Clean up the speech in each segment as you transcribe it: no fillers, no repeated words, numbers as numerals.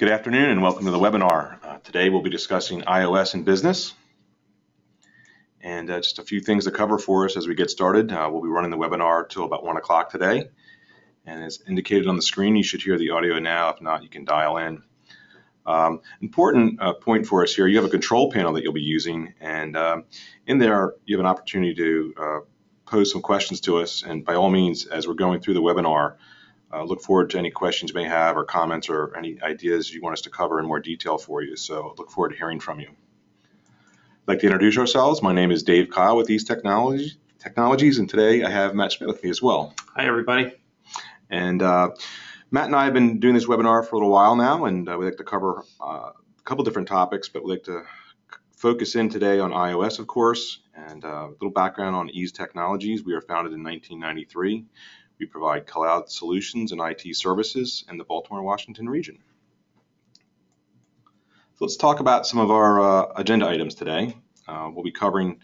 Good afternoon and welcome to the webinar. Today we'll be discussing iOS in business, and just a few things to cover for us as we get started. We'll be running the webinar till about 1 o'clock today, and as indicated on the screen you should hear the audio now. If not, you can dial in. Important point for us here, you have a control panel that you'll be using, and in there you have an opportunity to pose some questions to us, and by all means, as we're going through the webinar, look forward to any questions you may have or comments or any ideas you want us to cover in more detail for you. So look forward to hearing from you. I'd like to introduce ourselves. My name is Dave Kyle with East Technologies, and today I have Matt Smith with me as well. Hi, everybody. And Matt and I have been doing this webinar for a little while now, and we like to cover a couple different topics, but we like to focus in today on iOS, of course, and a little background on Ease Technologies. We were founded in 1993. We provide cloud solutions and IT services in the Baltimore, Washington region. So let's talk about some of our agenda items today. We'll be covering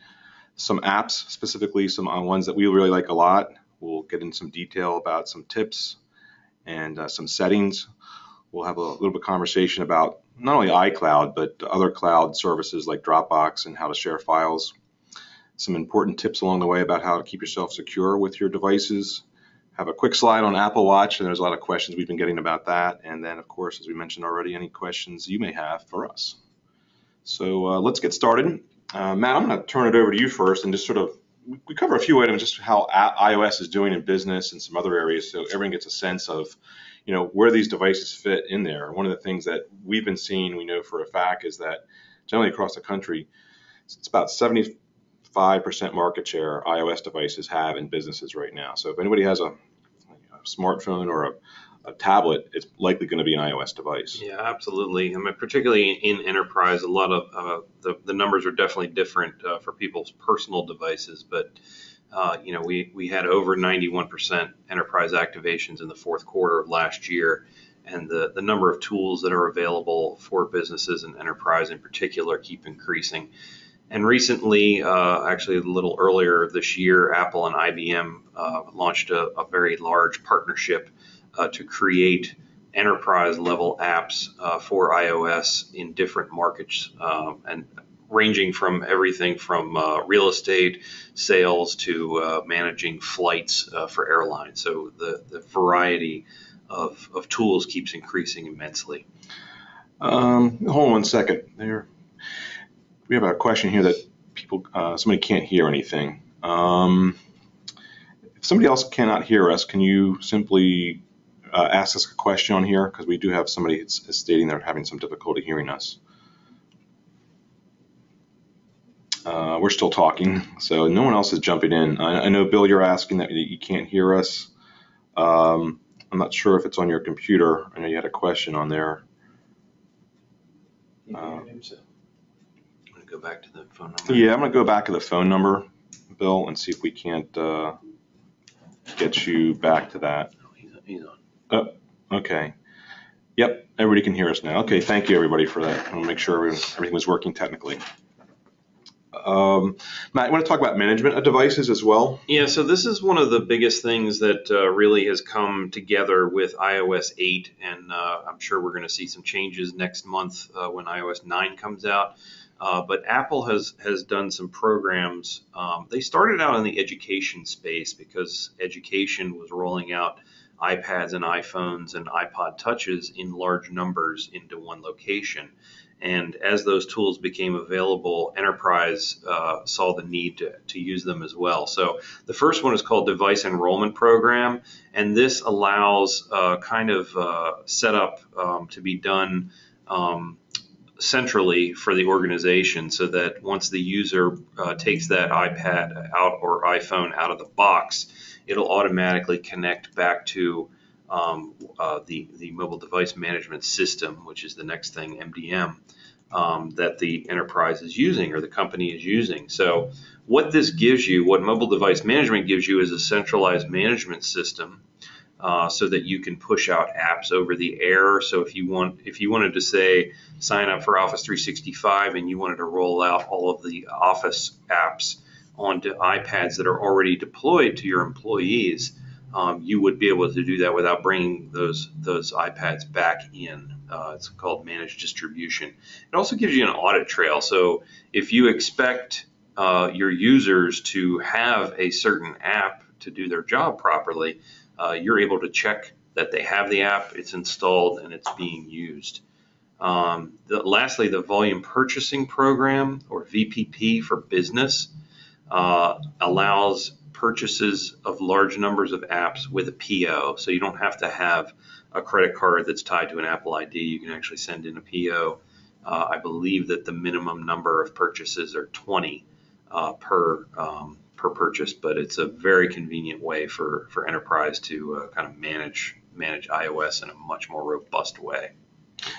some apps, specifically some ones that we really like a lot. We'll get in some detail about some tips and some settings. We'll have a little bit of conversation about not only iCloud, but other cloud services like Dropbox and how to share files. Some important tips along the way about how to keep yourself secure with your devices. Have a quick slide on Apple Watch, and there's a lot of questions we've been getting about that. And then, of course, as we mentioned already, any questions you may have for us. So let's get started. Matt, I'm going to turn it over to you first, and just sort of, we cover a few items, just how iOS is doing in business and some other areas, so everyone gets a sense of, where these devices fit in there. One of the things that we've been seeing, we know for a fact, is that generally across the country, it's about 75% market share iOS devices have in businesses right now. So if anybody has a smartphone or a tablet, it's likely going to be an iOS device. Yeah, absolutely. I mean, particularly in enterprise, a lot of the numbers are definitely different for people's personal devices, but we had over 91% enterprise activations in the fourth quarter of last year, and the number of tools that are available for businesses and enterprise in particular keep increasing. And recently, actually a little earlier this year, Apple and IBM launched a very large partnership to create enterprise-level apps for iOS in different markets, and ranging from everything from real estate, sales, to managing flights for airlines. So the variety of tools keeps increasing immensely. Hold on one second there. We have a question here that somebody can't hear anything. If somebody else cannot hear us, can you simply ask us a question on here? Because we do have somebody stating they're having some difficulty hearing us. We're still talking, so no one else is jumping in. I know, Bill, you're asking that you can't hear us. I'm not sure if it's on your computer. I know you had a question on there. Go back to the phone number. Yeah, I'm going to go back to the phone number, Bill, and see if we can't get you back to that. He's on. Oh, okay. Yep, everybody can hear us now. Okay, thank you, everybody, for that. I want to make sure everything was working technically. Matt, you want to talk about management of devices as well? Yeah, so this is one of the biggest things that really has come together with iOS 8, and I'm sure we're going to see some changes next month when iOS 9 comes out. But Apple has done some programs. They started out in the education space because education was rolling out iPads and iPhones and iPod touches in large numbers into one location. And as those tools became available, enterprise saw the need to use them as well. So the first one is called Device Enrollment Program, and this allows setup to be done centrally for the organization, so that once the user takes that iPad out or iPhone out of the box, it'll automatically connect back to the mobile device management system, which is the next thing, MDM, that the enterprise is using or the company is using. So what this gives you, what mobile device management gives you, is a centralized management system, so that you can push out apps over the air. So if you wanted to, say, sign up for Office 365 and you wanted to roll out all of the Office apps onto iPads that are already deployed to your employees, you would be able to do that without bringing those iPads back in. It's called managed distribution. It also gives you an audit trail. So if you expect your users to have a certain app to do their job properly, you're able to check that they have the app, it's installed, and it's being used. Lastly, the volume purchasing program, or VPP for business, allows purchases of large numbers of apps with a PO. So you don't have to have a credit card that's tied to an Apple ID. You can actually send in a PO. I believe that the minimum number of purchases are 20 per purchase, but it's a very convenient way for enterprise to kind of manage iOS in a much more robust way.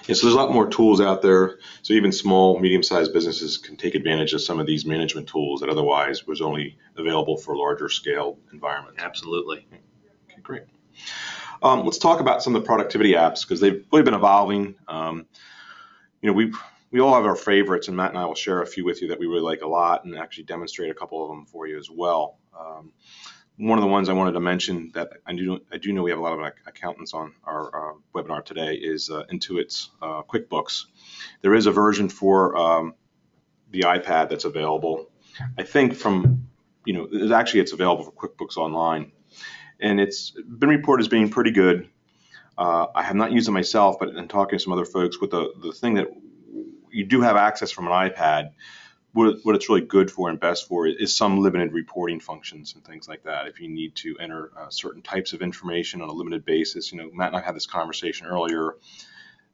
Yeah, so there's a lot more tools out there. So even small, medium-sized businesses can take advantage of some of these management tools that otherwise was only available for larger scale environments. Absolutely. Okay, great. Let's talk about some of the productivity apps because they've really been evolving. We all have our favorites, and Matt and I will share a few with you that we really like a lot, and actually demonstrate a couple of them for you as well. One of the ones I wanted to mention that I do know we have a lot of accountants on our webinar today is Intuit's QuickBooks. There is a version for the iPad that's available. I think it's available for QuickBooks Online, and it's been reported as being pretty good. I have not used it myself, but in talking to some other folks, with the thing that you do have access from an iPad, what it's really good for and best for is some limited reporting functions and things like that. If you need to enter certain types of information on a limited basis, Matt and I had this conversation earlier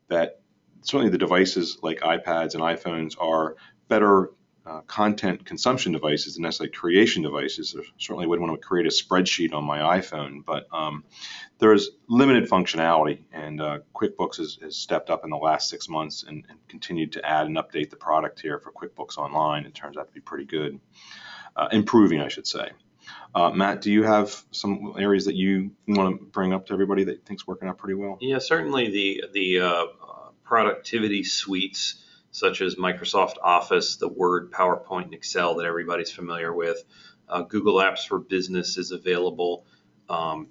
that certainly the devices like iPads and iPhones are better content consumption devices than necessarily creation devices. I certainly wouldn't want to create a spreadsheet on my iPhone, but there's limited functionality, and QuickBooks has stepped up in the last 6 months and continued to add and update the product here for QuickBooks Online. It turns out to be pretty good, improving, I should say. Matt, do you have some areas that you want to bring up to everybody that you think's working out pretty well? Yeah, certainly the productivity suites such as Microsoft Office, the Word, PowerPoint, and Excel that everybody's familiar with. Google Apps for Business is available. On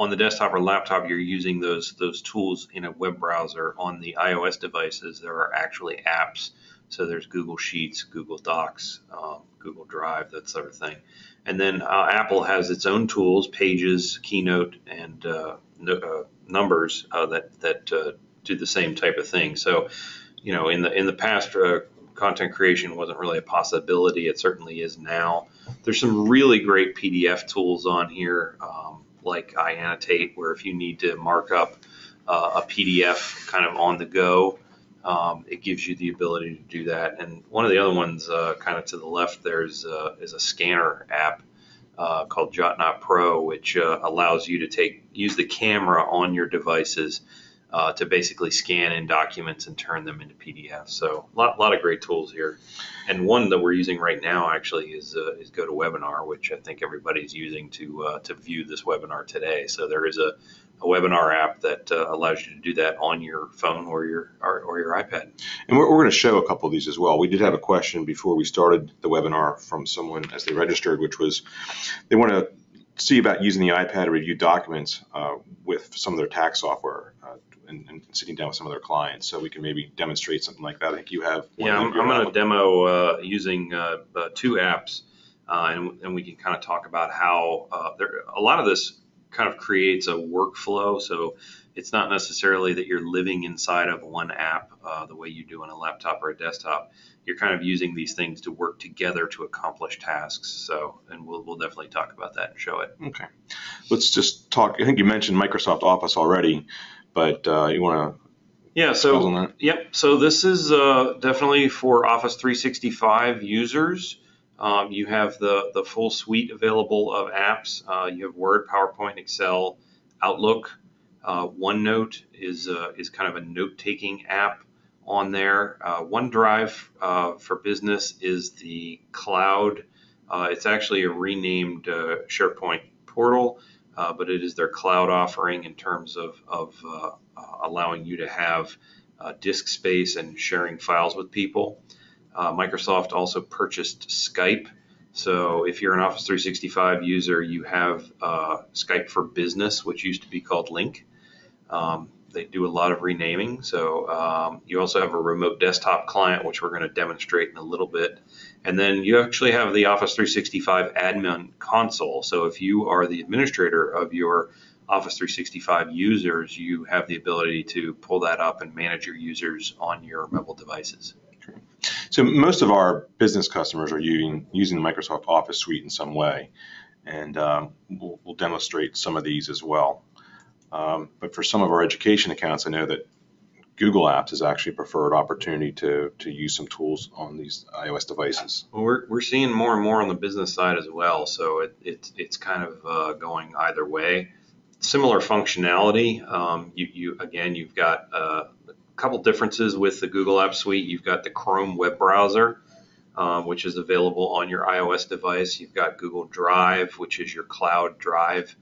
the desktop or laptop, you're using those tools in a web browser. On the iOS devices, there are actually apps. So there's Google Sheets, Google Docs, Google Drive, that sort of thing. And then Apple has its own tools, Pages, Keynote, and Numbers that do the same type of thing. So, in the past, content creation wasn't really a possibility. It certainly is now. There's some really great PDF tools on here, like iAnnotate, where if you need to mark up a PDF kind of on the go, it gives you the ability to do that. And one of the other ones, kind of to the left, is a scanner app called JotNot Pro, which allows you to use the camera on your devices to basically scan in documents and turn them into PDFs. So a lot of great tools here. And one that we're using right now actually is GoToWebinar, which I think everybody's using to view this webinar today. So there is a webinar app that allows you to do that on your phone or your iPad. And we're going to show a couple of these as well. We did have a question before we started the webinar from someone as they registered, which was they want to see about using the iPad to review documents with some of their tax software and sitting down with some of their clients. So we can maybe demonstrate something like that. I think you have one. Yeah, I'm going to demo using 2 apps, and we can kind of talk about how a lot of this kind of creates a workflow. So it's not necessarily that you're living inside of one app the way you do on a laptop or a desktop. You're kind of using these things to work together to accomplish tasks. So, and we'll definitely talk about that and show it. Okay. Let's just talk. I think you mentioned Microsoft Office already, but you want to? Yeah. So, yep. So this is definitely for Office 365 users. You have the full suite available of apps. You have Word, PowerPoint, Excel, Outlook. OneNote is kind of a note-taking app on there. OneDrive for Business is the cloud. It's actually a renamed SharePoint portal, but it is their cloud offering in terms of allowing you to have disk space and sharing files with people. Microsoft also purchased Skype. So if you're an Office 365 user, you have Skype for Business, which used to be called Link. They do a lot of renaming. So you also have a remote desktop client, which we're going to demonstrate in a little bit. And then you actually have the Office 365 admin console. So if you are the administrator of your Office 365 users, you have the ability to pull that up and manage your users on your mobile devices. So most of our business customers are using the Microsoft Office suite in some way, and we'll demonstrate some of these as well. But for some of our education accounts, I know that Google Apps is actually a preferred opportunity to use some tools on these iOS devices. Well, we're seeing more and more on the business side as well, so it's kind of going either way. Similar functionality. You've got a couple differences with the Google Apps Suite. You've got the Chrome web browser, which is available on your iOS device. You've got Google Drive, which is your cloud drive.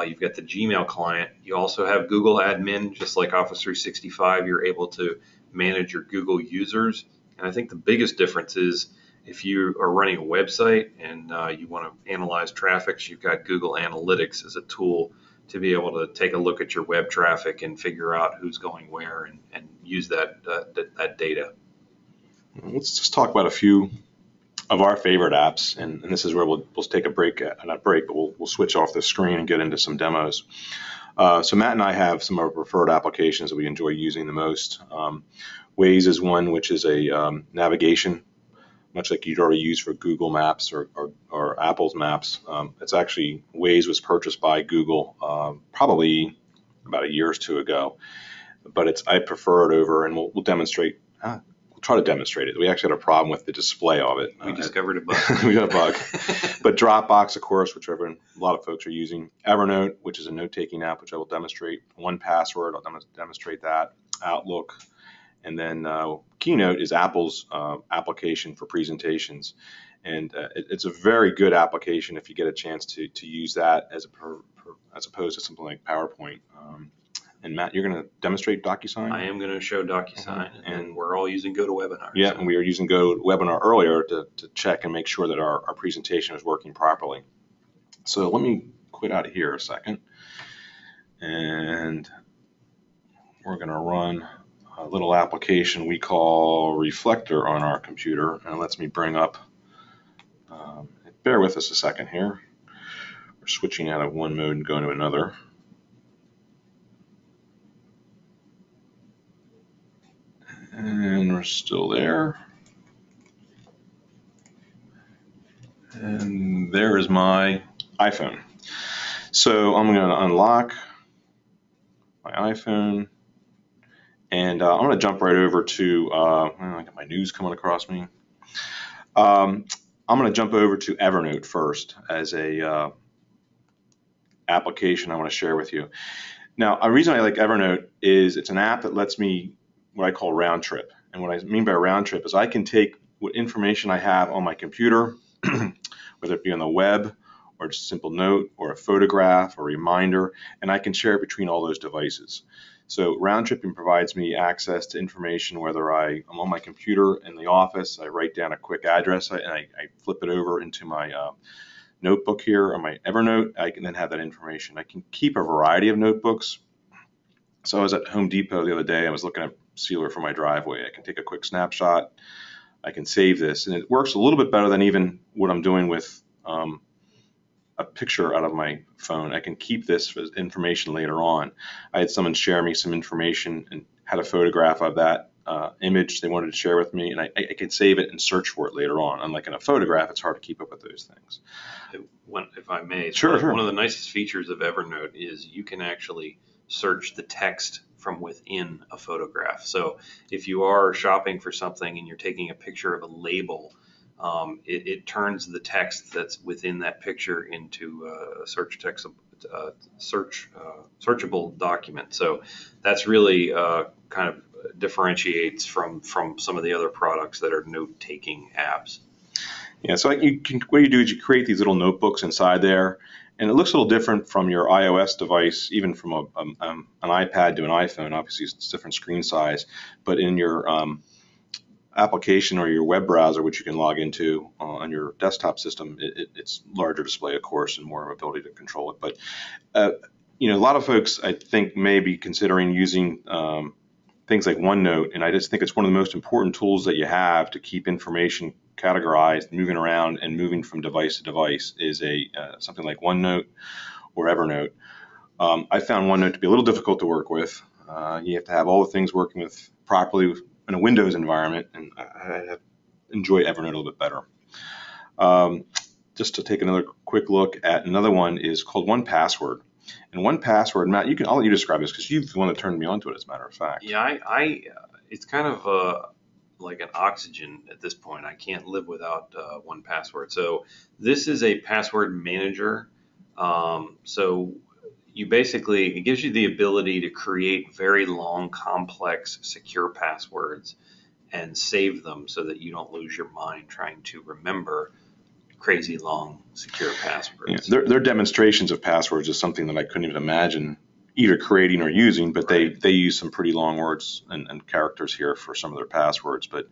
You've got the Gmail client. You also have Google Admin, just like Office 365. You're able to manage your Google users. And I think the biggest difference is if you are running a website and you want to analyze traffic, you've got Google Analytics as a tool to be able to take a look at your web traffic and figure out who's going where and use that data. Let's just talk about a few of our favorite apps, and this is where we'll take a break, not break, but we'll switch off the screen and get into some demos. So Matt and I have some of our preferred applications that we enjoy using the most. Waze is one, which is a navigation, much like you'd already use for Google Maps or Apple's Maps. It's actually, Waze was purchased by Google probably about a year or two ago, but I prefer it over, and we'll demonstrate. Try to demonstrate it. We actually had a problem with the display of it. We discovered a bug. We got a bug. But Dropbox, of course, which a lot of folks are using. Evernote, which is a note-taking app, which I will demonstrate. 1Password, I'll demonstrate that. Outlook. And then Keynote is Apple's application for presentations. And it's a very good application if you get a chance to use that as opposed to something like PowerPoint. And Matt, you're going to demonstrate DocuSign? I am going to show DocuSign, and we're all using GoToWebinar. Yeah, and we were using GoToWebinar earlier to check and make sure that our presentation is working properly. So let me quit out of here a second, and we're going to run a little application we call Reflector on our computer, and it lets me bring up, bear with us a second here. We're switching out of one mode and going to another. And we're still there. And there is my iPhone. So I'm going to unlock my iPhone. And I'm going to jump right over to, I got my news coming across me. I'm going to jump over to Evernote first as a application I want to share with you. Now, a reason I like Evernote is it's an app that lets me what I call round trip. And what I mean by round trip is I can take what information I have on my computer, whether it be on the web or just a simple note or a photograph or a reminder, and I can share it between all those devices. So round tripping provides me access to information whether I'm on my computer in the office, I write down a quick address and I flip it over into my notebook here or my Evernote. I can then have that information. I can keep a variety of notebooks. So I was at Home Depot the other day. I was looking at sealer for my driveway. I can take a quick snapshot. I can save this, and it works a little bit better than even what I'm doing with a picture out of my phone. I can keep this as information later on. I had someone share me some information and had a photograph of that image they wanted to share with me, and I could save it and search for it later on. Unlike in a photograph, it's hard to keep up with those things. If I may, sure. One of the nicest features of Evernote is you can actually search the text from within a photograph. So if you are shopping for something and you're taking a picture of a label, it turns the text that's within that picture into a searchable document. So that's really kind of differentiates from some of the other products that are note-taking apps. Yeah, so what you do is you create these little notebooks inside there, and it looks a little different from your iOS device, even from an iPad to an iPhone. Obviously, it's different screen size, but in your application or your web browser, which you can log into on your desktop system, it's larger display, of course, and more ability to control it. But a lot of folks I think may be considering using things like OneNote, and I just think it's one of the most important tools that you have to keep information categorized, moving around, and moving from device to device is something like OneNote or Evernote. I found OneNote to be a little difficult to work with. You have to have all the things working with properly in a Windows environment, and I enjoy Evernote a little bit better. Just to take another quick look at another one is called 1Password. And 1Password, Matt, I'll let you describe this because you're the one that turned me onto it, as a matter of fact. Yeah, it's kind of like an oxygen at this point. I can't live without 1Password. So this is a password manager. So it gives you the ability to create very long, complex, secure passwords and save them so that you don't lose your mind trying to remember crazy long, secure passwords. Yeah, their demonstrations of passwords is something that I couldn't even imagine either creating or using, but Right. they use some pretty long words and characters here for some of their passwords. But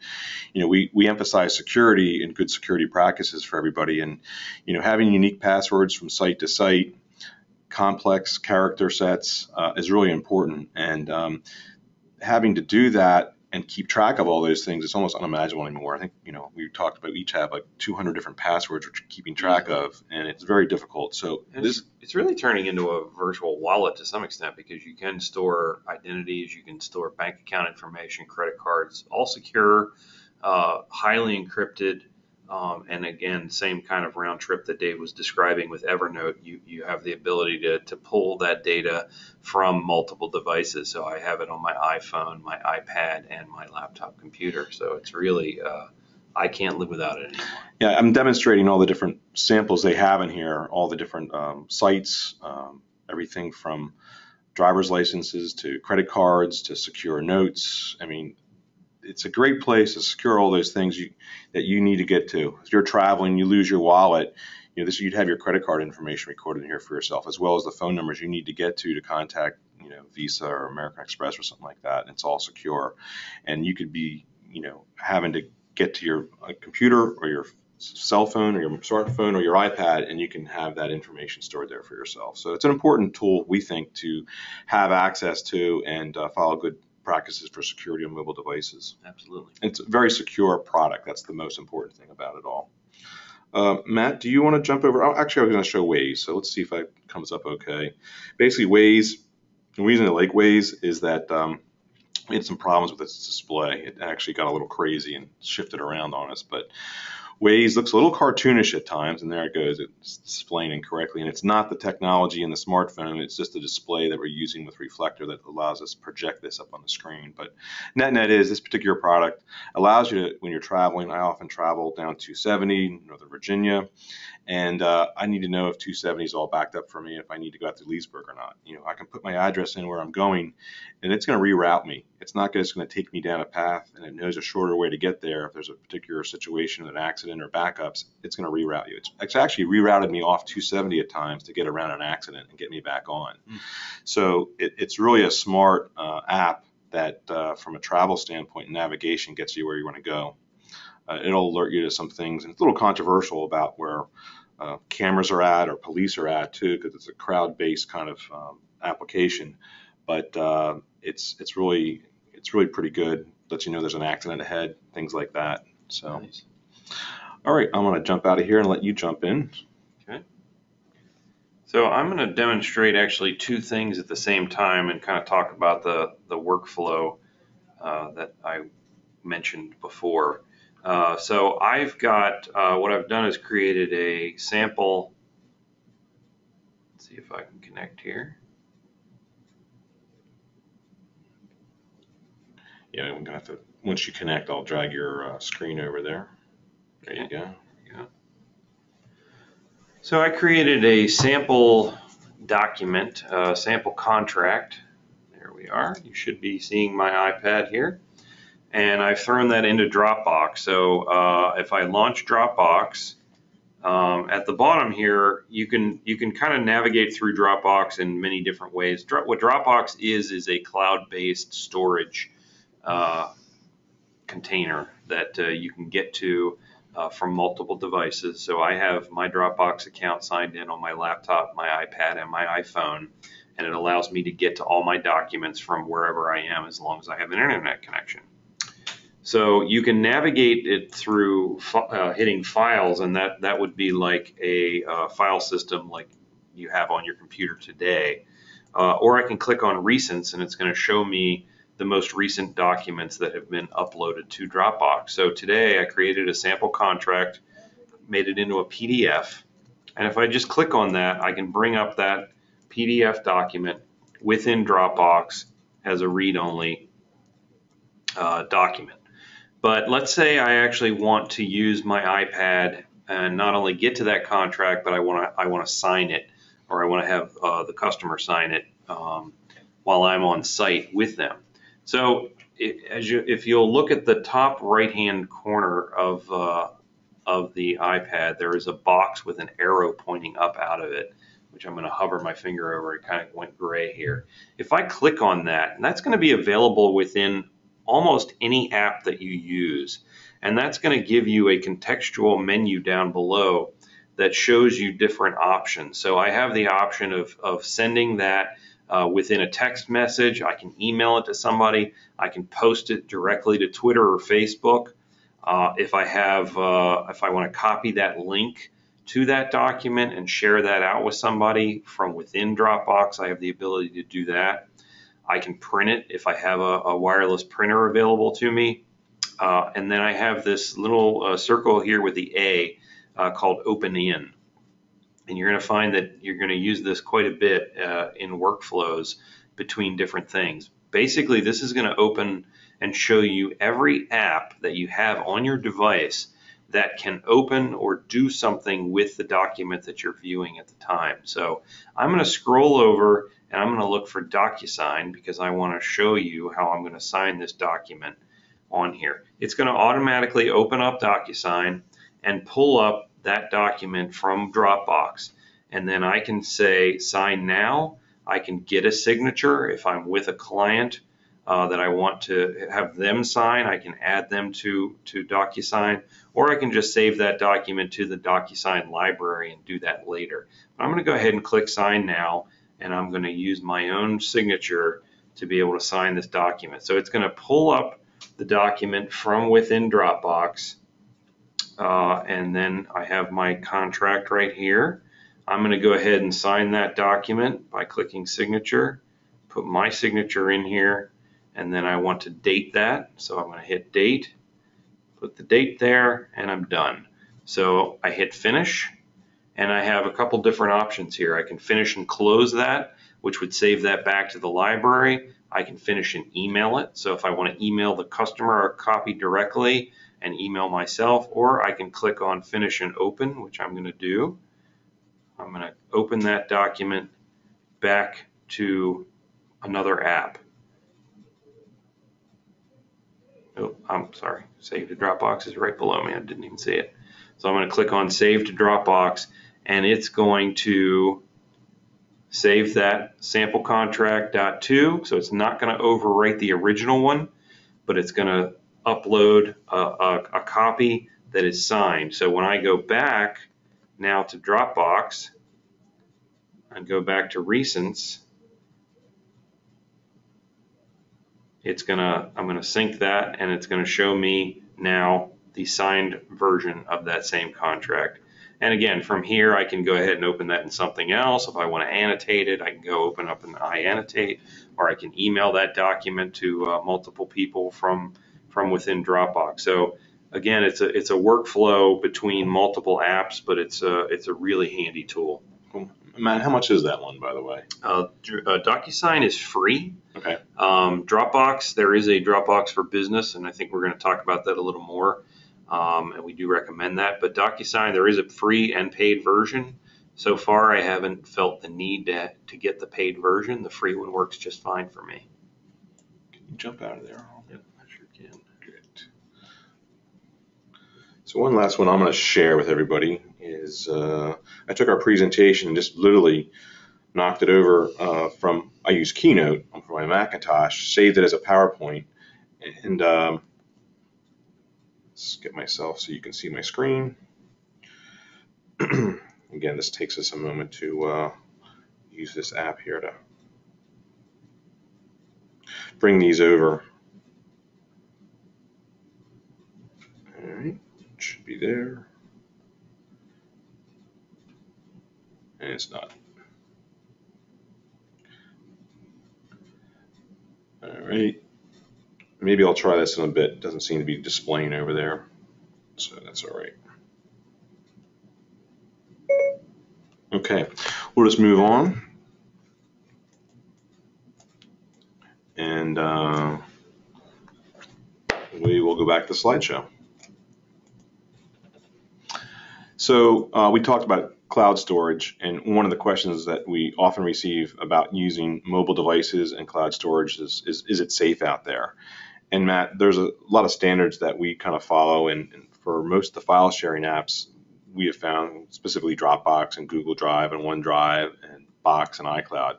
we emphasize security and good security practices for everybody, and having unique passwords from site to site, complex character sets is really important, and having to do that and keep track of all those things, it's almost unimaginable anymore. I think, we talked about each have like 200 different passwords which you're keeping track of, and it's very difficult. So And it's really turning into a virtual wallet to some extent because you can store identities, you can store bank account information, credit cards, all secure, highly encrypted. And again, same kind of round trip that Dave was describing with Evernote. You have the ability to pull that data from multiple devices. So I have it on my iPhone, my iPad, and my laptop computer. So it's really, I can't live without it anymore. yeah, I'm demonstrating all the different samples they have in here, all the different sites, everything from driver's licenses to credit cards to secure notes. I mean, it's a great place to secure all those things that you need to get to. If you're traveling, you lose your wallet, you'd have your credit card information recorded in here for yourself, as well as the phone numbers you need to get to contact, Visa or American Express or something like that. And it's all secure, and you could be, having to get to your computer or your cell phone or your smartphone or your iPad, and you can have that information stored there for yourself. So it's an important tool, we think, to have access to and follow good practices for security on mobile devices. Absolutely. It's a very secure product. That's the most important thing about it all. Matt, do you want to jump over? Oh, actually, I was going to show Waze, so let's see if that comes up okay. Basically, Waze, the reason I like Waze is that we had some problems with its display. It actually got a little crazy and shifted around on us, but Waze looks a little cartoonish at times, and there it goes. It's displaying incorrectly, and it's not the technology in the smartphone. It's just a display that we're using with reflector that allows us to project this up on the screen. But net is this particular product allows you to, when you're traveling, I often travel down 270, Northern Virginia, and I need to know if 270 is all backed up for me, if I need to go out to Leesburg or not. I can put my address in where I'm going, and it's going to reroute me. It's not just going to take me down a path, and it knows a shorter way to get there. If there's a particular situation, an accident or backups, it's going to reroute you. It's actually rerouted me off 270 at times to get around an accident and get me back on. So it's really a smart app that, from a travel standpoint and navigation, gets you where you want to go. It'll alert you to some things, and it's a little controversial about where cameras are at or police are at too, because it's a crowd-based kind of application. But it's really pretty good. Lets you know there's an accident ahead, things like that. So, Nice. all right, I'm going to jump out of here and let you jump in. Okay. So I'm going to demonstrate actually two things at the same time and kind of talk about the workflow that I mentioned before. So I've got, what I've done is created a sample. Let's see if I can connect here. Yeah, I'm going to have to, once you connect, I'll drag your screen over there. There you go. So I created a sample document, sample contract. There we are. You should be seeing my iPad here. And I've thrown that into Dropbox. So if I launch Dropbox, at the bottom here, you can kind of navigate through Dropbox in many different ways. What Dropbox is a cloud-based storage container that you can get to from multiple devices. So I have my Dropbox account signed in on my laptop, my iPad, and my iPhone. and it allows me to get to all my documents from wherever I am as long as I have an internet connection. So you can navigate it through hitting files, and that would be like a file system like you have on your computer today. Or I can click on recents, and it's going to show me the most recent documents that have been uploaded to Dropbox. So today I created a sample contract, made it into a PDF, and if I just click on that, I can bring up that PDF document within Dropbox as a read-only document. But let's say I actually want to use my iPad and not only get to that contract, but I want to sign it, or I want to have the customer sign it while I'm on site with them. So if you'll look at the top right-hand corner of the iPad, there is a box with an arrow pointing up out of it, which I'm going to hover my finger over. It kind of went gray here. If I click on that, and that's going to be available within almost any app that you use. And that's going to give you a contextual menu down below that shows you different options. So I have the option of sending that within a text message. I can email it to somebody. I can post it directly to Twitter or Facebook. If I want to copy that link to that document and share that out with somebody from within Dropbox, I have the ability to do that. I can print it if I have a wireless printer available to me. And then I have this little circle here with the A called Open In. And you're going to find that you're going to use this quite a bit in workflows between different things. Basically, this is going to open and show you every app that you have on your device that can open or do something with the document that you're viewing at the time. So I'm going to scroll over and I'm going to look for DocuSign because I want to show you how I'm going to sign this document on here. It's going to automatically open up DocuSign and pull up that document from Dropbox. And then I can say sign now. I can get a signature if I'm with a client that I want to have them sign. I can add them to DocuSign, or I can just save that document to the DocuSign library and do that later. But I'm going to go ahead and click sign now, and I'm going to use my own signature to be able to sign this document. So it's going to pull up the document from within Dropbox, and then I have my contract right here. I'm going to go ahead and sign that document by clicking signature, put my signature in here, and then I want to date that. So I'm going to hit date, put the date there, and I'm done. So I hit finish, and I have a couple different options here. I can finish and close that, which would save that back to the library. I can finish and email it. So if I want to email the customer a copy directly and email myself, or I can click on finish and open, which I'm going to do. I'm going to open that document back to another app. Oh, I'm sorry, save to Dropbox is right below me. I didn't even see it. So I'm going to click on save to Dropbox, and it's going to save that sample contract .2. So it's not going to overwrite the original one, but it's going to upload a copy that is signed. So when I go back now to Dropbox and go back to recents, I'm going to sync that, and it's going to show me now the signed version of that same contract. And again, from here, I can go ahead and open that in something else. If I want to annotate it, I can go open up an iAnnotate, or I can email that document to multiple people from within Dropbox. So again, it's a workflow between multiple apps, but it's a really handy tool. Matt, how much is that one, by the way? DocuSign is free. Okay. Dropbox, there is a Dropbox for Business, and I think we're going to talk about that a little more. And we do recommend that. But DocuSign, there is a free and paid version. So far, I haven't felt the need to get the paid version. The free one works just fine for me. Can you jump out of there? Yep, I sure can. Great. So one last one I'm going to share with everybody is I took our presentation and just literally knocked it over I use Keynote for my Macintosh, saved it as a PowerPoint, and let's get myself so you can see my screen. Again, this takes us a moment to use this app here to bring these over. All right, should be there. And it's not. All right, maybe I'll try this in a bit. It doesn't seem to be displaying over there, so that's all right. Okay, we'll just move on, and we will go back to the slideshow. So we talked about cloud storage, and one of the questions that we often receive about using mobile devices and cloud storage is it safe out there? And Matt, there's a lot of standards that we kind of follow, and for most of the file sharing apps, we have found, specifically Dropbox and Google Drive and OneDrive and Box and iCloud,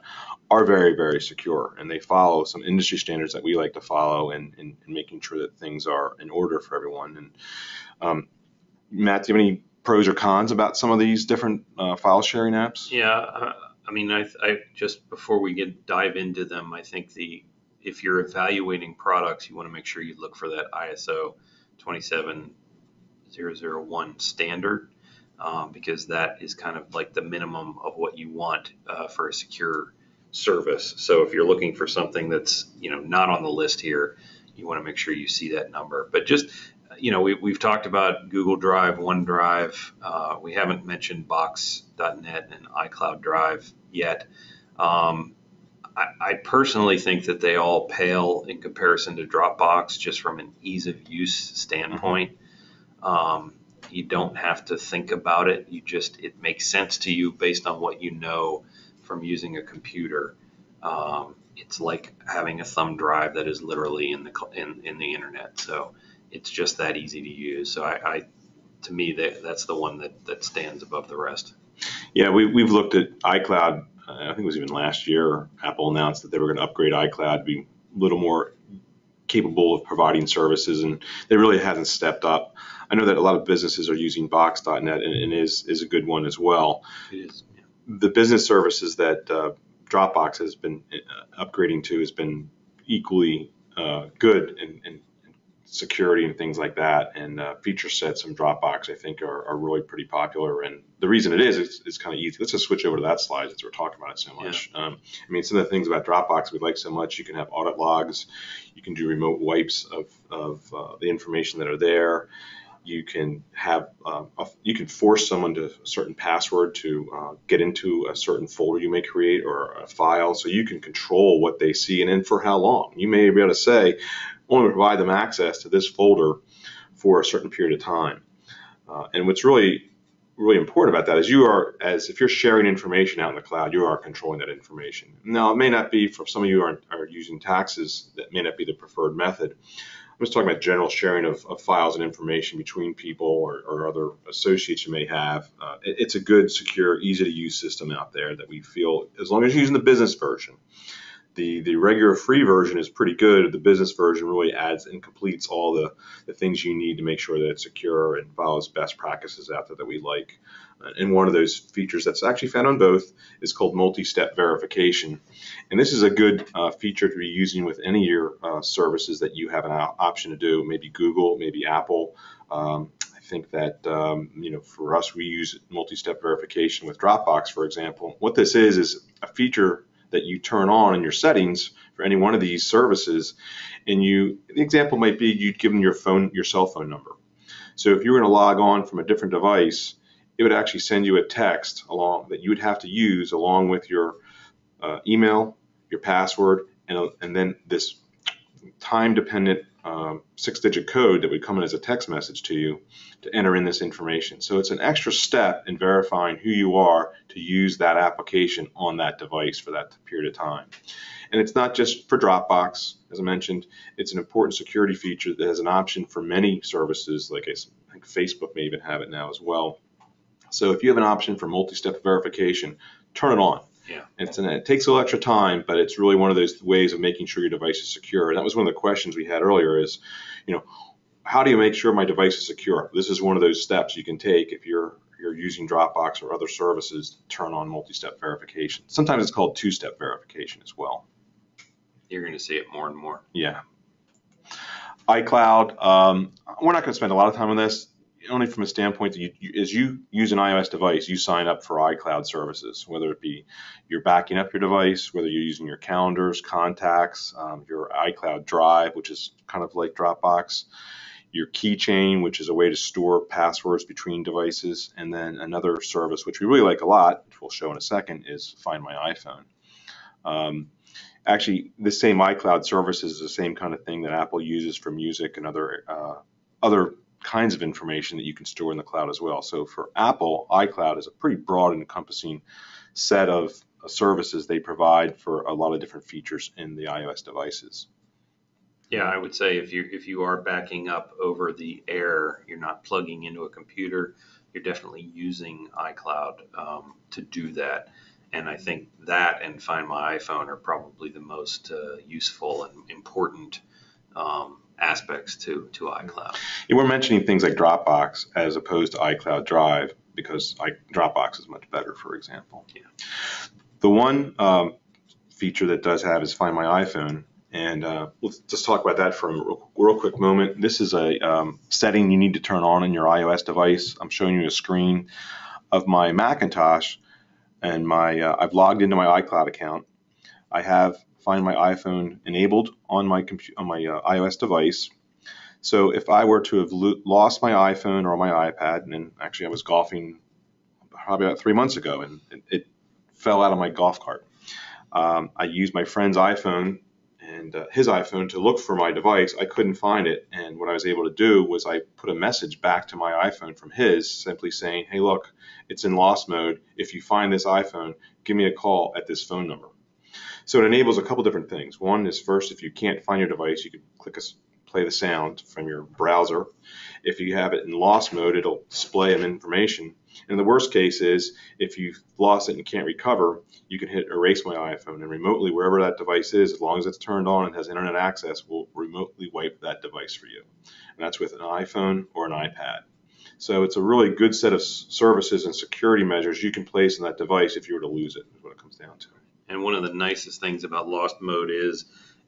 are very, very secure, and they follow some industry standards that we like to follow in making sure that things are in order for everyone. And Matt, do you have any pros or cons about some of these different file sharing apps? Yeah, I mean, I just before we dive into them, I think if you're evaluating products, you want to make sure you look for that ISO 27001 standard, because that is kind of like the minimum of what you want for a secure service. So if you're looking for something that's not on the list here, you want to make sure you see that number. But just we've talked about Google Drive, OneDrive. We haven't mentioned Box.net and iCloud Drive yet. I personally think that they all pale in comparison to Dropbox just from an ease of use standpoint. You don't have to think about it. It makes sense to you based on what you know from using a computer. It's like having a thumb drive that is literally in the internet. So it's just that easy to use. So to me, that's the one that stands above the rest. Yeah, we've looked at iCloud. I think it was even last year. Apple announced that they were going to upgrade iCloud to be a little more capable of providing services, and they really hasn't stepped up. I know that a lot of businesses are using Box.net, and is a good one as well. It is. Yeah. The business services that Dropbox has been upgrading to has been equally good in security and things like that, and feature sets from Dropbox I think are really pretty popular. And the reason it is it's kind of easy. Let's just switch over to that slide since we're talking about it so much. Yeah. I mean, some of the things about Dropbox we like so much: you can have audit logs, you can do remote wipes of the information that are there. You can have you can force someone to a certain password to get into a certain folder you may create or a file, so you can control what they see and then for how long. You may be able to say, only provide them access to this folder for a certain period of time. And what's really important about that is if you're sharing information out in the cloud, you are controlling that information. Now, it may not be, for some of you are using taxes, that may not be the preferred method. I'm just talking about general sharing of files and information between people or other associates you may have. It's a good, secure, easy to use system out there that we feel, as long as you're using the business version. The regular free version is pretty good. The business version really adds and completes all the things you need to make sure that it's secure and follows best practices out there that we like. And one of those features that's actually found on both is called multi-step verification. And this is a good feature to be using with any of your services that you have an option to do, maybe Google, maybe Apple. I think that for us, we use multi-step verification with Dropbox, for example. What this is a feature that you turn on in your settings for any one of these services, and the example might be you'd give them your cell phone number. So if you were going to log on from a different device, it would actually send you a text along that you would have to use along with your email, your password, and then this time-dependent 6-digit code that would come in as a text message to you to enter in this information. So it's an extra step in verifying who you are to use that application on that device for that period of time. And it's not just for Dropbox, as I mentioned. It's an important security feature that has an option for many services, like I think Facebook may even have it now as well. So if you have an option for multi-step verification, turn it on. Yeah. It takes a little extra time, but it's really one of those ways of making sure your device is secure. And that was one of the questions we had earlier is, how do you make sure my device is secure? This is one of those steps you can take if you're using Dropbox or other services to turn on multi-step verification. Sometimes it's called two-step verification as well. You're going to see it more and more. Yeah. iCloud, we're not going to spend a lot of time on this, only from a standpoint that as you use an iOS device, you sign up for iCloud services, whether it be you're backing up your device, whether you're using your calendars, contacts, your iCloud Drive, which is kind of like Dropbox, your keychain, which is a way to store passwords between devices, and then another service, which we really like a lot, which we'll show in a second, is Find My iPhone. Actually, the same iCloud service is the same kind of thing that Apple uses for music and other kinds of information that you can store in the cloud as well. So for Apple, iCloud is a pretty broad and encompassing set of services they provide for a lot of different features in the iOS devices. Yeah, I would say if you are backing up over the air, you're not plugging into a computer, you're definitely using iCloud to do that. And I think that and Find My iPhone are probably the most useful and important aspects to iCloud. Yeah, we're mentioning things like Dropbox as opposed to iCloud Drive because Dropbox is much better, for example. Yeah. The one feature that does have is Find My iPhone. And let's just talk about that for a real quick moment. This is a setting you need to turn on in your iOS device. I'm showing you a screen of my Macintosh, and I've logged into my iCloud account. I have Find My iPhone enabled on my iOS device. So if I were to have lost my iPhone or my iPad, and actually I was golfing probably about 3 months ago, and it fell out of my golf cart. I used my friend's iPhone and his iPhone to look for my device. I couldn't find it, and what I was able to do was I put a message back to my iPhone from his, simply saying, "Hey, look, it's in lost mode. If you find this iPhone, give me a call at this phone number." So it enables a couple different things. One is, first, if you can't find your device, you can play the sound from your browser. If you have it in lost mode, it'll display information. And the worst case is, if you've lost it and can't recover, you can hit erase my iPhone, and remotely, wherever that device is, as long as it's turned on and has internet access, will remotely wipe that device for you. And that's with an iPhone or an iPad. So it's a really good set of services and security measures you can place on that device if you were to lose it, is what it comes down to. And one of the nicest things about lost mode is,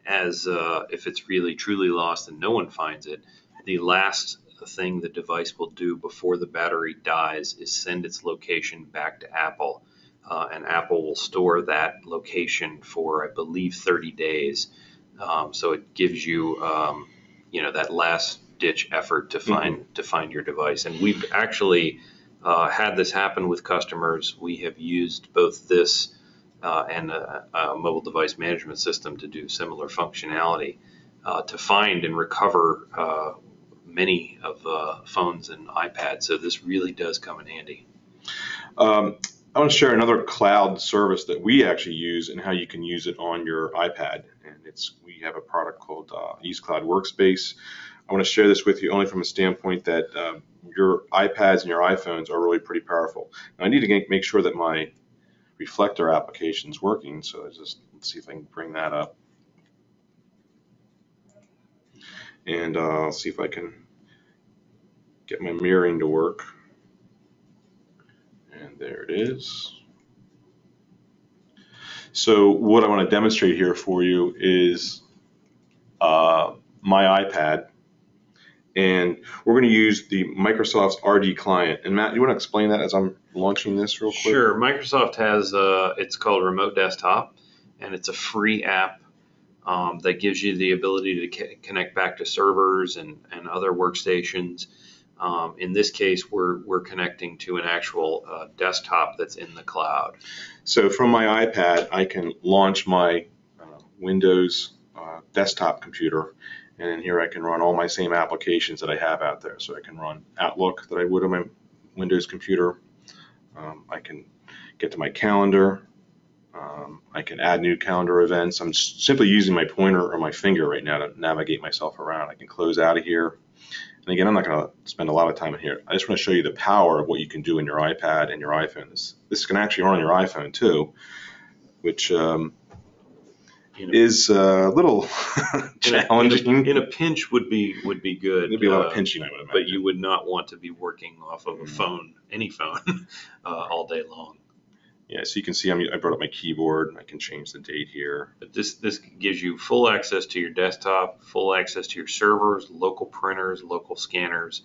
if it's really truly lost and no one finds it, the last thing the device will do before the battery dies is send its location back to Apple, and Apple will store that location for, I believe, 30 days. So it gives you, that last ditch effort to find your device. And we've actually had this happen with customers. We have used both this and a mobile device management system to do similar functionality to find and recover many of phones and iPads. So this really does come in handy. I want to share another cloud service that we actually use and how you can use it on your iPad. And we have a product called Use Cloud Workspace. I want to share this with you only from a standpoint that your iPads and your iPhones are really pretty powerful. Now, I need to make sure that my reflector application is working, so let's see if I can bring that up. And I'll see if I can get my mirroring to work. And there it is. So what I want to demonstrate here for you is my iPad, and we're going to use the Microsoft's RD client. And Matt, you want to explain that as I'm launching this real quick? Sure. Microsoft has it's called Remote Desktop, and it's a free app that gives you the ability to connect back to servers and other workstations. In this case, we're connecting to an actual desktop that's in the cloud. So from my iPad, I can launch my Windows desktop computer, and in here I can run all my same applications that I have out there. So I can run Outlook that I would on my Windows computer. I can get to my calendar. I can add new calendar events. I'm simply using my pointer or my finger right now to navigate myself around. I can close out of here. And again, I'm not going to spend a lot of time in here. I just want to show you the power of what you can do in your iPad and your iPhone. This can actually run on your iPhone too, which is a little challenging. In a pinch would be good. There'd be a lot of pinching, I would imagine. But you would not want to be working off of a phone, any phone, all day long. Yeah, so you can see I brought up my keyboard. I can change the date here. But this gives you full access to your desktop, full access to your servers, local printers, local scanners,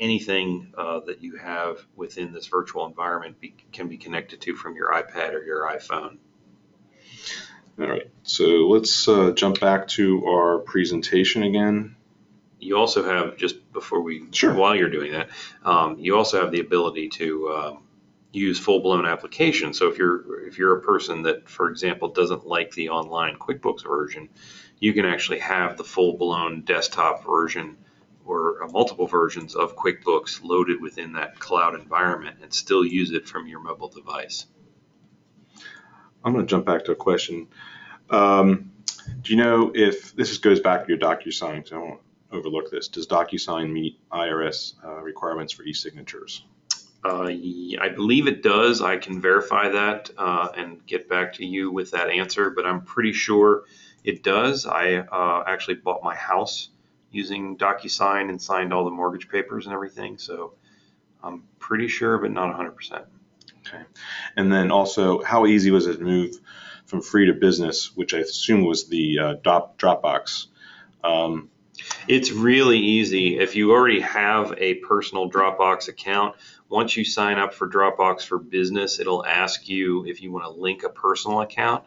anything that you have within this virtual environment can be connected to from your iPad or your iPhone. All right, so let's jump back to our presentation again. You also have, just before we, Sure. while you're doing that, you also have the ability to use full-blown applications. So if you're a person that, for example, doesn't like the online QuickBooks version, you can actually have the full-blown desktop version or multiple versions of QuickBooks loaded within that cloud environment and still use it from your mobile device. I'm going to jump back to a question. Do you know if this goes back to your DocuSign? Because I don't want to overlook this. Does DocuSign meet IRS requirements for e-signatures? I believe it does. I can verify that and get back to you with that answer, but I'm pretty sure it does. I actually bought my house using DocuSign and signed all the mortgage papers and everything, so I'm pretty sure, but not 100%. Okay. And then also, how easy was it to move from free to business, which I assume was the Dropbox? It's really easy. If you already have a personal Dropbox account, once you sign up for Dropbox for Business, it'll ask you if you want to link a personal account.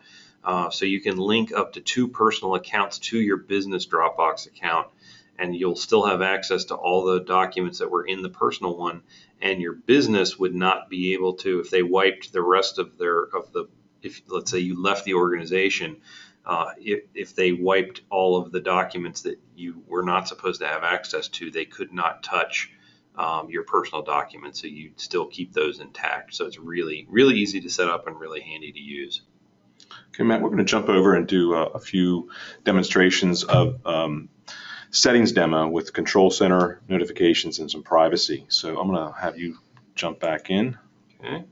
So you can link up to 2 personal accounts to your business Dropbox account, and you'll still have access to all the documents that were in the personal one. And your business would not be able to, if they wiped the rest of if let's say you left the organization, if they wiped all of the documents that you were not supposed to have access to, they could not touch your personal documents, so you'd still keep those intact. So it's really, really easy to set up and really handy to use. Okay, Matt, we're going to jump over and do a few demonstrations of settings demo with Control Center, notifications, and some privacy. So I'm going to have you jump back in. Okay.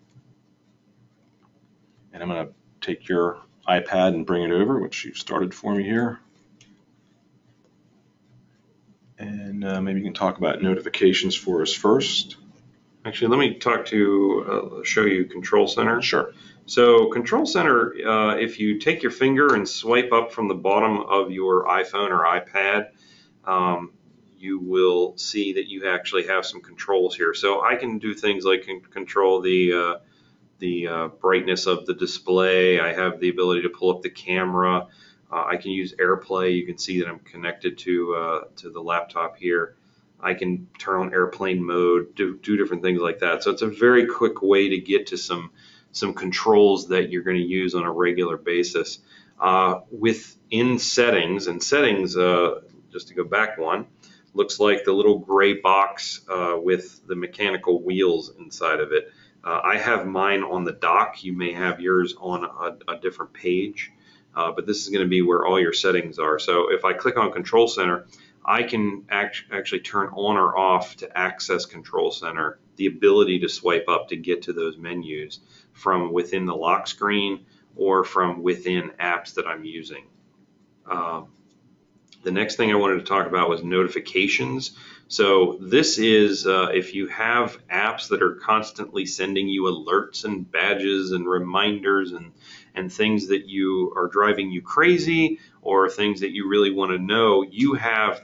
And I'm going to take your iPad and bring it over, which you've started for me here. And maybe you can talk about notifications for us first. Actually, let me show you Control Center. Sure. So Control Center, if you take your finger and swipe up from the bottom of your iPhone or iPad, you will see that you actually have some controls here. So I can do things like control the brightness of the display. I have the ability to pull up the camera. I can use AirPlay. You can see that I'm connected to the laptop here. I can turn on airplane mode, do different things like that. So it's a very quick way to get to some controls that you're going to use on a regular basis. Within settings, just to go back one, looks like the little gray box with the mechanical wheels inside of it. I have mine on the dock. You may have yours on a different page, but this is going to be where all your settings are. So if I click on Control Center, I can actually turn on or off to access Control Center, the ability to swipe up to get to those menus from within the lock screen or from within apps that I'm using. The next thing I wanted to talk about was notifications. So this is if you have apps that are constantly sending you alerts and badges and reminders and things that are driving you crazy, or things that you really want to know, you have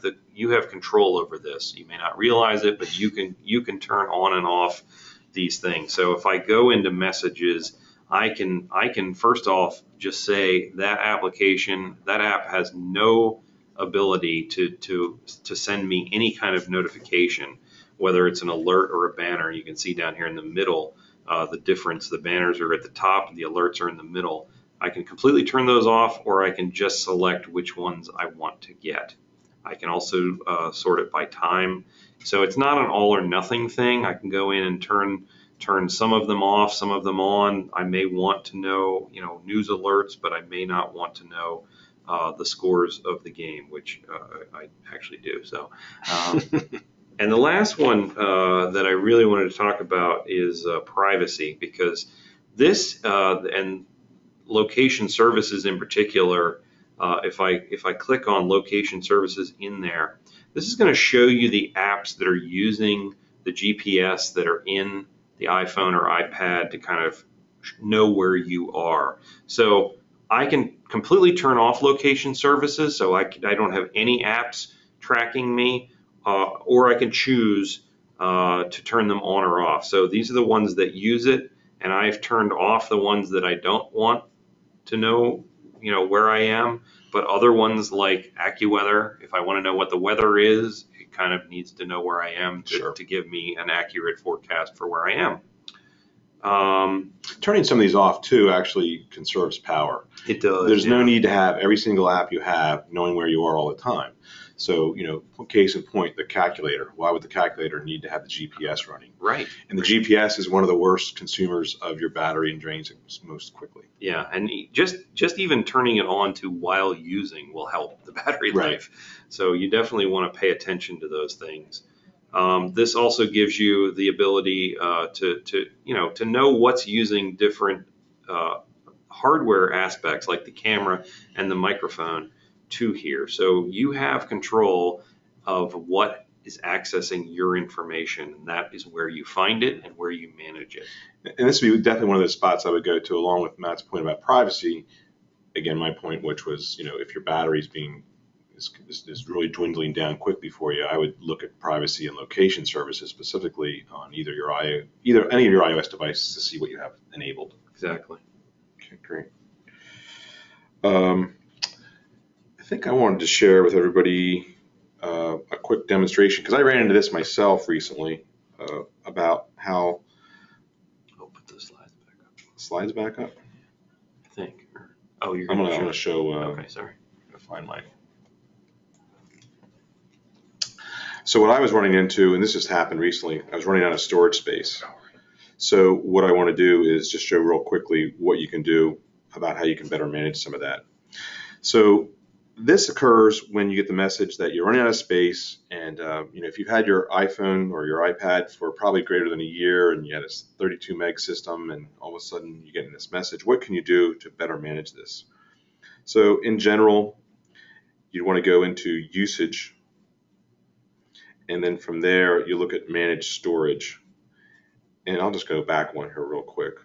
control over this. You may not realize it, but you can turn on and off these things. So if I go into messages, I can first off just say that app has no ability to send me any kind of notification, whether it's an alert or a banner. You can see down here in the middle the difference. The banners are at the top, the alerts are in the middle. I can completely turn those off, or I can just select which ones I want to get. I can also sort it by time. So it's not an all or nothing thing. I can go in and turn some of them off, some of them on. I may want to know, news alerts, but I may not want to know the scores of the game, which I actually do. So, and the last one that I really wanted to talk about is privacy, because this and location services in particular. If I click on location services in there, this is going to show you the apps that are using the GPS that are in the iPhone or iPad to kind of know where you are. So I can completely turn off location services, so I don't have any apps tracking me, or I can choose to turn them on or off. So these are the ones that use it, and I've turned off the ones that I don't want to know, where I am. But other ones like AccuWeather, if I want to know what the weather is, it kind of needs to know where I am Sure. to give me an accurate forecast for where I am. Um, Turning some of these off too actually conserves power. it does. There's no Yeah. need to have every single app you have knowing where you are all the time. So, case in point, the calculator. Why would the calculator need to have the GPS running? Right. And the GPS is one of the worst consumers of your battery and drains it most quickly. Yeah, and just even turning it on to while using will help the battery Right. life. So you definitely want to pay attention to those things. This also gives you the ability to know what's using different hardware aspects like the camera and the microphone to here. So you have control of what is accessing your information, and that is where you find it and where you manage it. And this would be definitely one of those spots I would go to, along with Matt's point about privacy. Again, my point, which was, if your battery's is really dwindling down quickly for you, I would look at privacy and location services specifically on either any of your iOS devices to see what you have enabled. Exactly. Okay, great. I think I wanted to share with everybody a quick demonstration, because I ran into this myself recently, about how I'll put the slides back up. slides back up. I think. Oh, you're I'm going gonna show. Okay, sorry. I'm gonna find my. So what I was running into, and this just happened recently, I was running out of storage space. So what I want to do is just show real quickly what you can do about how you can better manage some of that. So this occurs when you get the message that you're running out of space, and if you've had your iPhone or your iPad for probably greater than a year, and you had a 32 meg system, and all of a sudden you get this message, what can you do to better manage this? So in general, you'd want to go into usage, and then from there you look at manage storage. And I'll just go back one here real quick.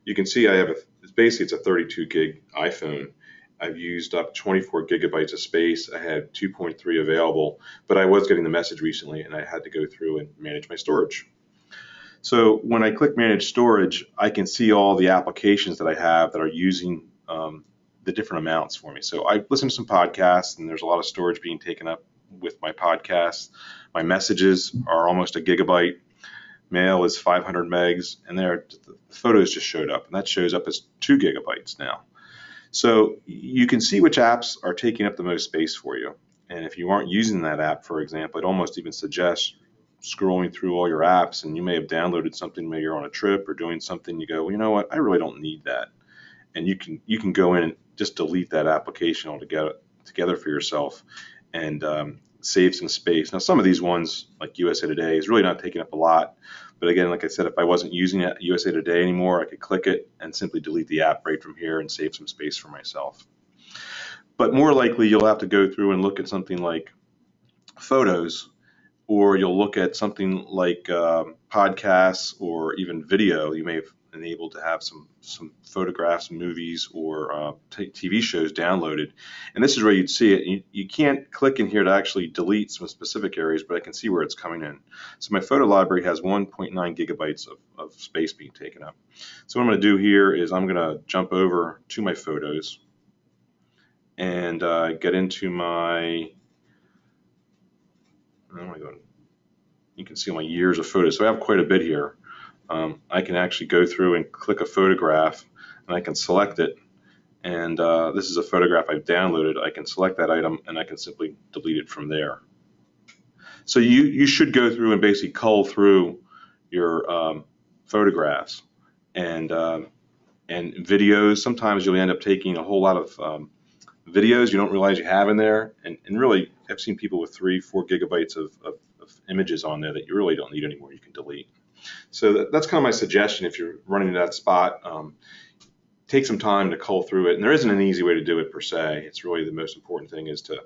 You can see I have it's a 32 gig iPhone. I've used up 24 gigabytes of space. I had 2.3 available, but I was getting the message recently and I had to go through and manage my storage. So when I click manage storage, I can see all the applications that I have that are using the different amounts for me. So I listen to some podcasts, and there's a lot of storage being taken up with my podcasts. My messages are almost a gigabyte. Mail is 500 megs, and the photos just showed up, and that shows up as 2 gigabytes now. So you can see which apps are taking up the most space for you. And if you aren't using that app, for example, it almost even suggests scrolling through all your apps, and you may have downloaded something, maybe you're on a trip or doing something, you go, well, you know what, I really don't need that. And you can go in and just delete that application altogether for yourself, and save some space. Now, some of these ones, like USA Today, is really not taking up a lot. But again, like I said, if I wasn't using USA Today anymore, I could click it and simply delete the app right from here and save some space for myself. But more likely, you'll have to go through and look at something like photos, or you'll look at something like podcasts or even video. You may have enabled to have some photographs, movies, or TV shows downloaded. And this is where you'd see it. You can't click in here to actually delete some specific areas, but I can see where it's coming in. So my photo library has 1.9 gigabytes of space being taken up. So what I'm going to do here is I'm going to jump over to my photos and get into my, you can see my years of photos. So I have quite a bit here. I can actually go through and click a photograph, and I can select it. And this is a photograph I've downloaded. I can select that item, and I can simply delete it from there. So you should go through and basically cull through your photographs and videos. Sometimes you'll end up taking a whole lot of videos you don't realize you have in there. And really, I've seen people with 3-4 gigabytes of images on there that you really don't need anymore. You can delete. So that's kind of my suggestion if you're running to that spot. Take some time to cull through it. And there isn't an easy way to do it per se. It's really the most important thing is to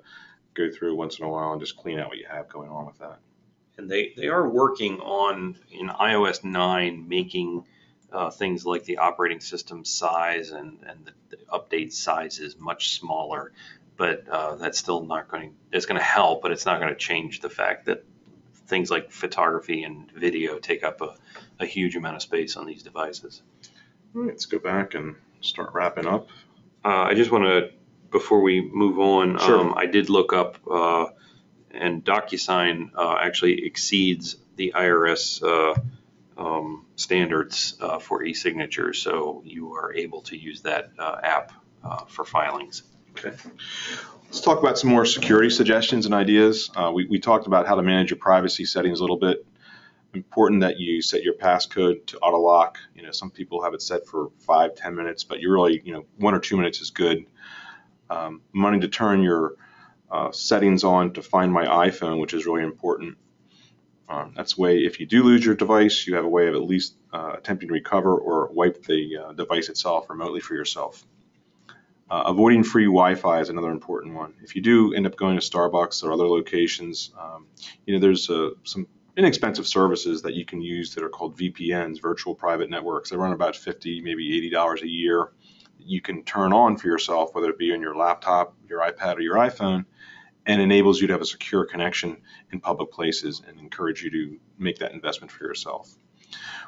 go through once in a while and just clean out what you have going on with that. And they are working on, in iOS 9, making things like the operating system size and the update size is much smaller, but that's still not going. It's going to help, but it's not going to change the fact that things like photography and video take up a huge amount of space on these devices. All right, let's go back and start wrapping up. I just want to, before we move on, Sure. I did look up, and DocuSign actually exceeds the IRS standards for e-signatures, so you are able to use that app for filings. Okay. Let's talk about some more security suggestions and ideas. We talked about how to manage your privacy settings a little bit. Important that you set your passcode to auto lock. Some people have it set for 5-10 minutes, but you really, 1 or 2 minutes is good. Wanting to turn your settings on to Find My iPhone, which is really important. That's a way, if you do lose your device, you have a way of at least attempting to recover or wipe the device itself remotely for yourself. Avoiding free Wi-Fi is another important one. If you do end up going to Starbucks or other locations, there's some inexpensive services that you can use that are called VPNs, virtual private networks. They run about $50, maybe $80 a year. You can turn on for yourself, whether it be on your laptop, your iPad, or your iPhone, and enables you to have a secure connection in public places and encourage you to make that investment for yourself.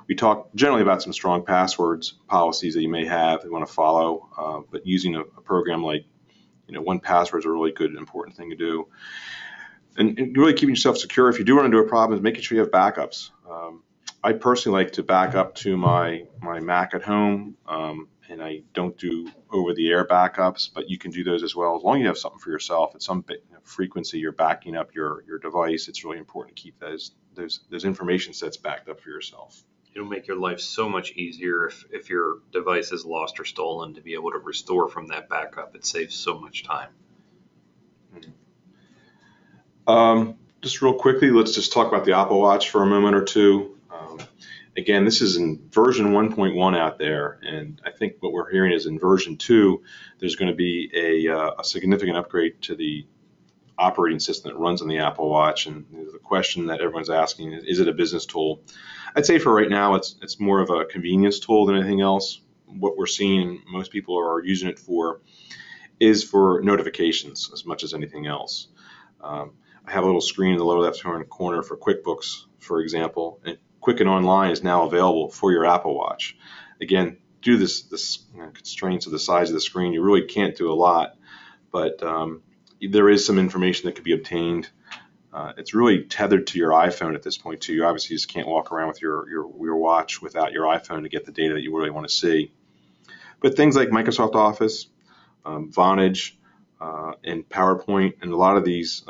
We talk generally about some strong passwords policies that you may have that you want to follow, but using a program like 1Password is a really good, important thing to do. And really keeping yourself secure. If you do run into a problem, is making sure you have backups. I personally like to back up to my Mac at home, and I don't do over-the-air backups, but you can do those as well. As long as you have something for yourself at some frequency, you're backing up your device. It's really important to keep those information sets backed up for yourself. It'll make your life so much easier if your device is lost or stolen to be able to restore from that backup. It saves so much time. Just real quickly, let's just talk about the Apple Watch for a moment or two. Again, this is in version 1.1 out there, and I think what we're hearing is in version 2, there's going to be a significant upgrade to the operating system that runs on the Apple Watch. And the question that everyone's asking is it a business tool? I'd say for right now, it's more of a convenience tool than anything else. What we're seeing most people are using it for is for notifications as much as anything else. I have a little screen in the lower left-hand corner for QuickBooks, for example, and Quicken Online is now available for your Apple Watch. Again, due to this constraints of the size of the screen, you really can't do a lot, but there is some information that could be obtained. It's really tethered to your iPhone at this point too. You obviously just can't walk around with your watch without your iPhone to get the data that you really want to see. But things like Microsoft Office, Vonage, and PowerPoint, and a lot of these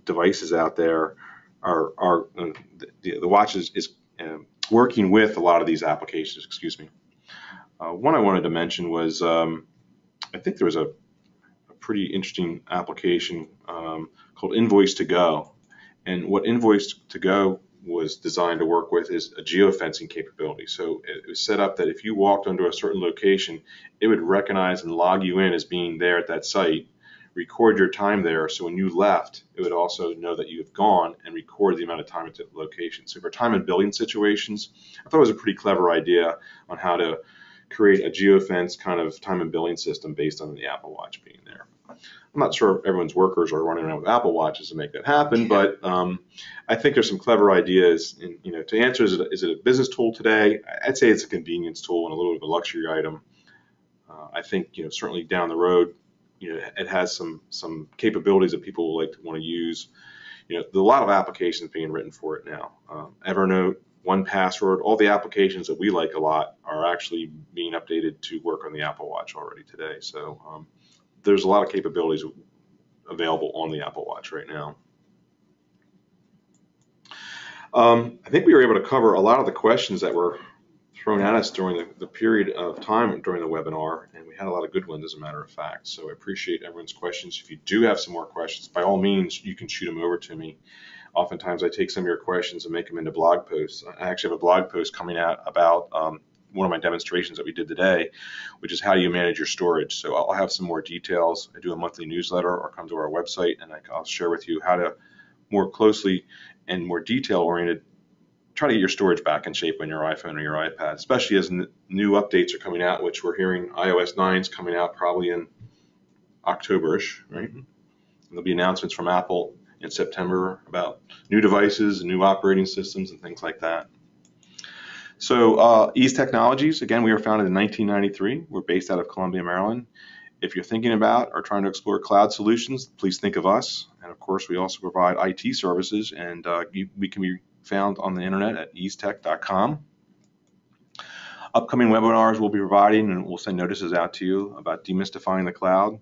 devices out there are the watch is working with a lot of these applications. Excuse me. One I wanted to mention was I think there was a pretty interesting application called Invoice to Go, and what Invoice to Go was designed to work with is a geofencing capability. So it was set up that if you walked onto a certain location, it would recognize and log you in as being there at that site, record your time there, so when you left, it would also know that you have gone and record the amount of time at the location. So for time and billing situations, I thought it was a pretty clever idea on how to create a geofence kind of time and billing system based on the Apple Watch being there. I'm not sure if everyone's workers are running around with Apple Watches to make that happen, but I think there's some clever ideas. To answer, is it a business tool today? I'd say it's a convenience tool and a little bit of a luxury item. I think certainly down the road, it has some capabilities that people will like to want to use. There's a lot of applications being written for it now. Evernote, 1Password, all the applications that we like a lot are actually being updated to work on the Apple Watch already today. So there's a lot of capabilities available on the Apple Watch right now. I think we were able to cover a lot of the questions that were thrown at us during the period of time during the webinar, and we had a lot of good ones, as a matter of fact. So I appreciate everyone's questions. If you do have some more questions, by all means, you can shoot them over to me. Oftentimes, I take some of your questions and make them into blog posts. I actually have a blog post coming out about one of my demonstrations that we did today, which is how you manage your storage. So I'll have some more details. I do a monthly newsletter, or come to our website, and I'll share with you how to more closely and more detail-oriented try to get your storage back in shape on your iPhone or your iPad, especially as new updates are coming out, which we're hearing iOS 9 is coming out probably in October-ish, right? And there'll be announcements from Apple in September about new devices and new operating systems and things like that. So Ease Technologies, again, we were founded in 1993. We're based out of Columbia, Maryland. If you're thinking about or trying to explore cloud solutions, please think of us. And of course, we also provide IT services, and we can be found on the internet at easetech.com. Upcoming webinars we'll be providing, and we'll send notices out to you about demystifying the cloud,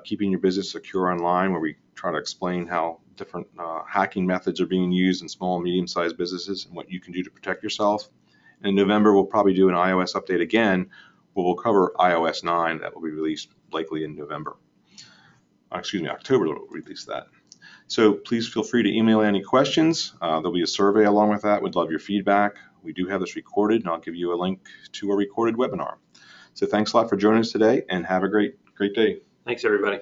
keeping your business secure online, where we try to explain how different hacking methods are being used in small and medium-sized businesses and what you can do to protect yourself. And in November, we'll probably do an iOS update again, where we'll cover iOS 9 that will be released likely in November. October we'll release that. So please feel free to email any questions. There'll be a survey along with that. We'd love your feedback. We do have this recorded, and I'll give you a link to a recorded webinar. So thanks a lot for joining us today, and have a great day. Thanks, everybody.